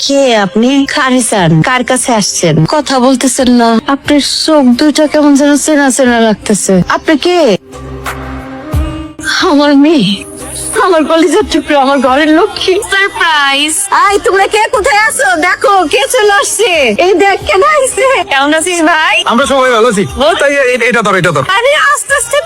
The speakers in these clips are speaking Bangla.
কে আপনি? খারিসান, কার কাছে আসছেন? কথা বলতেছেন না, আপনার চোখ দুইটা কেমন যেন চেনা চেনা লাগতেছে। আপনি কে? আমার মেয়ে, আমার কলেজের টুকরো, আমার ঘরের লক্ষ্মী। সারপ্রাইজ! আই তোমরা কে কোথায় আছো? দেখো কে চলে আসছে। এই দেখ কেন আইছে। কেমন আছিস ভাই? আমরা সবাই ভালো আছি। তাই এটা ধর। আরে আস্তে আস্তে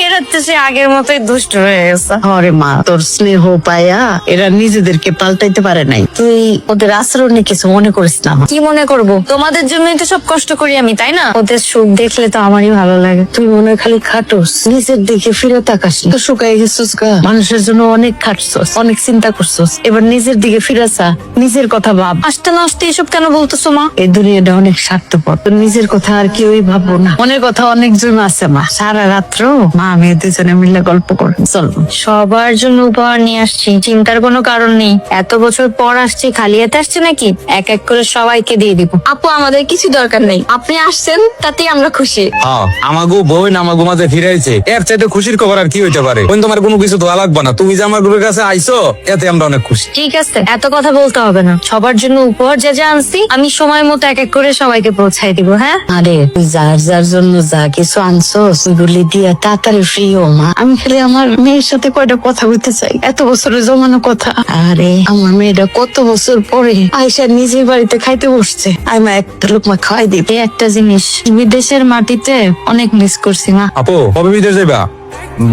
এরা তো সে আগের মতোই দুষ্ট হয়ে গেছে। আরে মা, তোর স্নেহ পায়া এরা নিজেদেরকে পাল্টাইতে পারে নাই। তুই ওদের আচরণে কিছু মনে করিস না। কি মনে করব? তোমাদের জন্যই তো সব কষ্ট করি আমি, তাই না? ওদের সুখ দেখলে তো আমারই ভালো লাগে। তুই মনে হয় খালি খাটোস, নিজের দিকে ফিরে তাকাস। তো শুকাই গেছিস গা। মানুষের জন্য অনেক খাটছস, অনেক চিন্তা করছস, এবার নিজের দিকে ফিরে চা, নিজের কথা ভাব। আসতে না আসতে এসব কেন বলতেছো মা? এই দুনিয়াটা অনেক স্বার্থপর, তোর নিজের কথা আর কেউই ভাববো না। মনের কথা অনেকজন আছে মা। সারা রাত্র মা আমি দুজনে মিলে গল্প করি। চল, সবার জন্য উপহার নিয়ে আসছি, চিন্তার কোনো কারণ নেই। এত বছর পর আসছি, খালি হাতে আসছে নাকি? এক এক করে সবাইকে দিয়ে দিব। আপু আমাদের কিছু দরকার নেই, আপনি আসছেন তাতেই আমরা খুশি। আমাগো বোন আমাগো মাঝে ফিরাইছে, এর চাইতে খুশির খবর আর কি হইতে পারে? তোমার কোনো কিছু তো লাগবে না, তুমি যে আমার গ্রুপের কাছে আইছো এতে আমরা অনেক খুশি। ঠিক আছে, এত কথা বলতে হবে না। সবার জন্য উপহার যা যা আনছি আমি সময় মতো এক এক করে সবাইকে পৌঁছাই দিব। হ্যাঁ, আরে তুই যার যার জন্য যা কিছু আনছোস ওইগুলি দিয়া তাড়াতাড়ি ফ্রি ও মা। আমি খালি আমার মেয়ের সাথে কয়টা কথা বলতে চাই, এত বছরের জমানো কথা। আরে আমার মেয়েটা কত বছর পরে আয়সা নিজের বাড়িতে খাইতে বসছে। আমি একটা লোকমা খাওয়াই দিই। একটা জিনিস বিদেশের মাটিতে অনেক মিস করছি মা। আপু কবে বিদেশ যাইবা?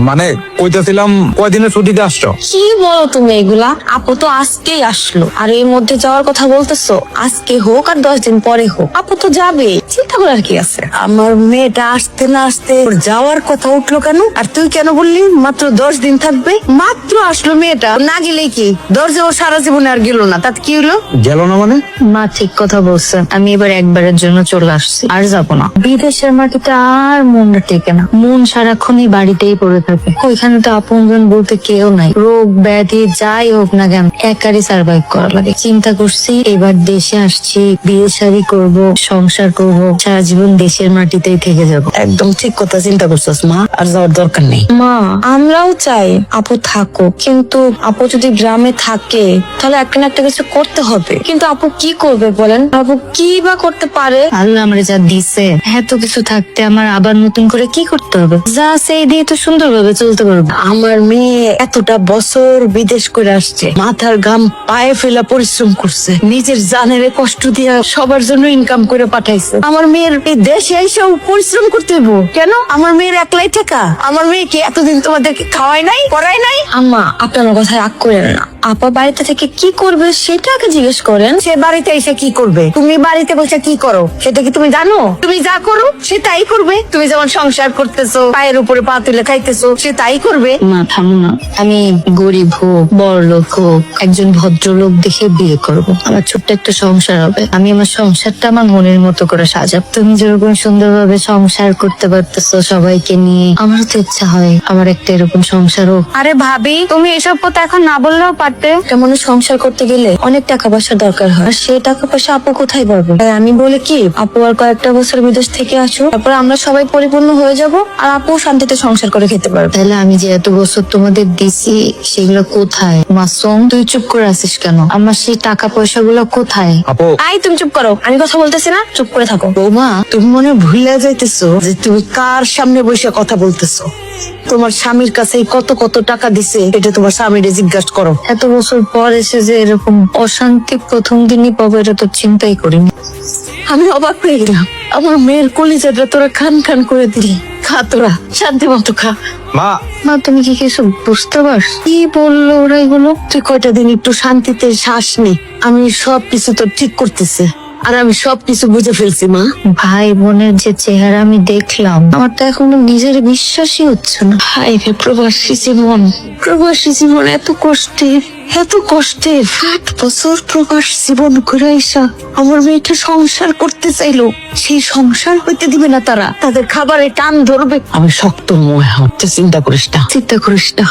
মানে কইতেছিলাম কয়দিনের ছুটিতে আসছো? কি বলো তুমি এগুলা? আপু তো আজকেই আসলো, আর এর মধ্যে যাওয়ার কথা বলতেছো। আজকে হোক আর 10 দিন পরে হোক, আপু তো যাবে, চিন্তা করার কি আছে? আমার মেয়েটা আসতে না আসতে ওর যাওয়ার কথা উঠলো কেন? আর তুই কেন বললি মাত্র 10 দিন থাকবে? মাত্র আসলো মেয়েটা, না গেলে কি দরজা ও সারা জীবনে আর গেল না, তাতে কি হলো? গেল না মানে? মা ঠিক কথা বলছে, আমি এবার একবারের জন্য চলে আসছি, আর যাবো না। বিদেশের মাটিতে আর মনটা টেকে না, মন সারাক্ষণই বাড়িতেই পড়ে থাকে। ওইখানে তো আপনজন বলতে কেউ নাই, রোগ ব্যাধি যাই হোক না কেন একারই সার্ভাইভ করা লাগে। চিন্তা করছি এবার দেশে আসছি, বিয়ে শাদী করবো, সংসার করবো, সারা জীবন দেশের মাটিতেই থেকে যাবো। একদম ঠিক কথা চিন্তা করছিস মা, আর যাওয়ার দরকার নেই। মা আমরাও চাই আপু থাকুক, কিন্তু আপু যদি গ্রামে থাকে তাহলে একটা না একটা কিছু করতে হবে। কিন্তু আপু কি করবে বলেন? আপু কি বা করতে পারে? আল্লাহ আমার যা দিছে এত কিছু থাকতে আমার আবার নতুন করে কি করতে হবে? যা সেই দিয়ে তো সুন্দরভাবে চলতে পারবো। আমার মেয়ে এতটা বছর বিদেশ করে আসছে, মাথার ঘাম পায়ে ফেলা পরিশ্রম করছে, নিজের জানের কষ্ট দিয়া সবার জন্য ইনকাম করে পাঠাইছে। আমার মেয়ের এই দেশে এসেও পরিশ্রম করতে হইব কেন? আমার মেয়ের একলাই টাকা? আমার মেয়েকে এতদিন তোমাদেরকে খাওয়াই নাই, পড়াই নাই? আম্মা আপনার কথা রাগ করেন না, আপা বাড়িতে থেকে কি করবে সেটা আগে জিজ্ঞেস করেন। সে বাড়িতে এসে কি করবে? তুমি বাড়িতে বসে কি করো সেটা কি তুমি জানো? তুমি যা করো সে তাই করবে। তুমি যেমন সংসার করতেছো, পায়ের উপরে পা তুলে খাইতেছো, সে তাই করবে। মা থামো না, আমি গরিব হোক বড় লোক হোক একজন ভদ্রলোক দেখে বিয়ে করব। আমার ছোট্ট একটা সংসার হবে, আমি আমার সংসারটা আমার মনের মতো করে সাজাব। তুমি যেরকম সুন্দরভাবে সংসার করতে পারতেছো সবাইকে নিয়ে, আমারও তো ইচ্ছা হয় আমার একটা এরকম সংসার হোক। আরে ভাবি তুমি এসব কথা এখন না বললেও পারতে। কেমন সংসার করতে গেলে অনেক টাকা পয়সা দরকার হয়, আর সেই টাকা পয়সা আপু কোথায় পাবে? তাই আমি বলি কি, আপু আর কয়েকটা বছর বিদেশ থেকে আসো, তারপর আমরা সবাই পরিপূর্ণ হয়ে যাব, আর আপু শান্তিতে সংসার করে খেতে পারবে। তাহলে আমি যে এত বছর তোমাদের দিছি সেগুলো কোথায়? মাসুম তুই চুপ করে আছিস কেন? আমার সেই টাকা পয়সা গুলো কোথায়? আপু আই তুমি চুপ করো, আমি কথা বলতেছি না, চুপ করে থাকো। বৌমা তুমি মনে হয় ভুলে যাইতেছো যে তুমি কার সামনে বসে কথা বলতেছো। তোমার স্বামীর কাছে কত কত টাকা দিছে এটা তোমার স্বামীরে জিজ্ঞাসা করো। এত বছর পর এসে যে এরকম অশান্তি প্রথম দিনই পাবো এটা তো চিন্তাই করিনি। আমি অবাক হয়ে গেলাম, আমার মেয়ের কলিজাটা তোরা খান খান করে দিলি। খা তোরা শান্তি মতো খা। মা মা তুমি কি কিছু বুঝতে পারছ? কি বললো ওরা এগুলো? তুই কয়টা দিন একটু শান্তিতে শ্বাস নে, আমি সবকিছু তো ঠিক করতেছে, আর আমি সবকিছু বুঝে ফেলছি মা। ভাই বোনের যে চেহারা আমি দেখলাম আমার তো এখনো নিজের বিশ্বাসই হচ্ছে না। হাই রে প্রবাসী জীবন, প্রবাসী জীবন এত কষ্টের, এত কষ্টের। 8 বছর প্রবাস জীবন করে আইসা আমার মেয়েটা সংসার করতে চাইলো, সেই সংসার হইতে দিবে না তারা, তাদের খাবারে টান ধরবে। আমি শক্ত মনে হচ্ছে, চিন্তা করিস না, চিন্তা করিস না।